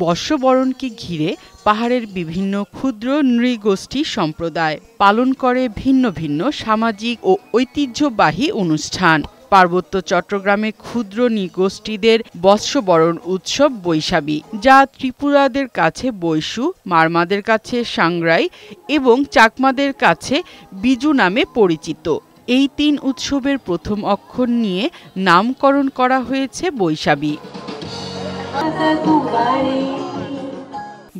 বর্ষবরণকে ঘিরে পাহাড়ের বিভিন্ন ক্ষুদ্র নৃগোষ্ঠী সম্প্রদায় পালন করে ভিন্ন ভিন্ন সামাজিক ও ঐতিহ্যবাহী অনুষ্ঠান। পার্বত্য চট্টগ্রামে ক্ষুদ্র নৃগোষ্ঠীদের বর্ষবরণ উৎসব বৈশাখী, যা ত্রিপুরাদের কাছে বৈশু, মারমাদের কাছে সাংগ্রাই এবং চাকমাদের কাছে বিজু নামে পরিচিত। এই তিন উৎসবের প্রথম অক্ষর নিয়ে নামকরণ করা হয়েছে বৈশাখী।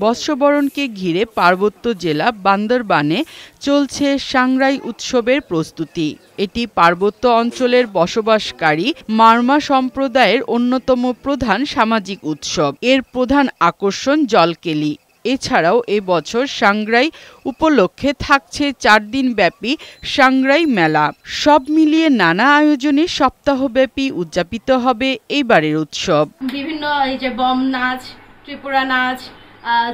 বর্ষবরণকে ঘিরে পার্বত্য জেলা বান্দরবানে চলছে সাংগ্রাই উৎসবের প্রস্তুতি। এটি পার্বত্য অঞ্চলের বসবাসকারী মারমা সম্প্রদায়ের অন্যতম প্রধান সামাজিক উৎসব। এর প্রধান আকর্ষণ জলকেলি। এছাড়াও এবছর সাংগ্রাই উপলক্ষে থাকছে 4 দিন ব্যাপী সাংগ্রাই মেলা। সব মিলিয়ে নানা আয়োজনে সপ্তাহব্যাপী উদযাপিত হবে এইবারের উৎসব। বিভিন্ন এই যে বম নাচ, ত্রিপুরা নাচ,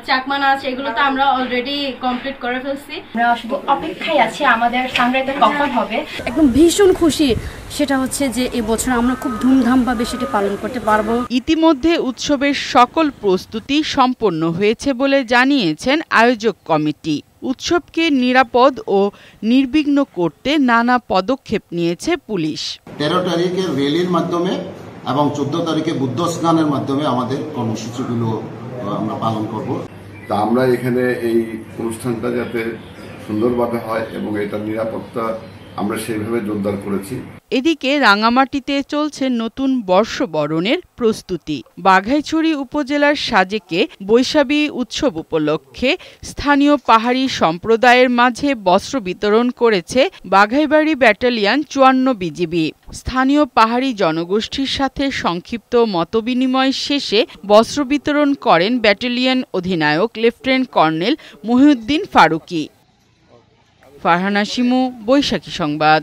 চাকমা নাচ, এগুলো তো আমরা অলরেডি কমপ্লিট করে ফেলছি। আমরা অপেক্ষায় আছি আমাদের সাংগ্রাইটা কখন হবে। একদম ভীষণ খুশি, সেটা হচ্ছে যে এবছর আমরা খুব ধুমধামভাবে সেটা পালন করতে পারবো। ইতিমধ্যে উৎসবের সকল প্রস্তুতি সম্পন্ন হয়েছে বলে জানিয়েছেন আয়োজক কমিটি। উৎসবকে নিরাপদ ও নির্বিঘ্ন করতে নানা পদক্ষেপ নিয়েছে পুলিশ। 13 তারিখে র্যালির মাধ্যমে এবং 14 তারিখে বুদ্ধ স্নানের মাধ্যমে আমাদের কর্মসূচিগুলো আমরা পালন করব। তা আমরা এখানে এই অনুষ্ঠানটা যাতে সুন্দরভাবে হয় এবং এটার নিরাপত্তা আমরা সেইভাবে জোরদার করেছি। এদিকে রাঙামাটিতে চলছে নতুন বর্ষবরণের প্রস্তুতি। বাঘাইছড়ি উপজেলার সাজেকে বৈশাখী উৎসব উপলক্ষে স্থানীয় পাহাড়ি সম্প্রদায়ের মাঝে বস্ত্র বিতরণ করেছে বাঘাইবাড়ি ব্যাটালিয়ন 54 বিজিবি। স্থানীয় পাহাড়ি জনগোষ্ঠীর সাথে সংক্ষিপ্ত মতবিনিময় শেষে বস্ত্র বিতরণ করেন ব্যাটালিয়ন অধিনায়ক লেফটেন্যান্ট কর্নেল মহিউদ্দিন ফারুকী। ফারহানা শিমু, বৈশাখী সংবাদ।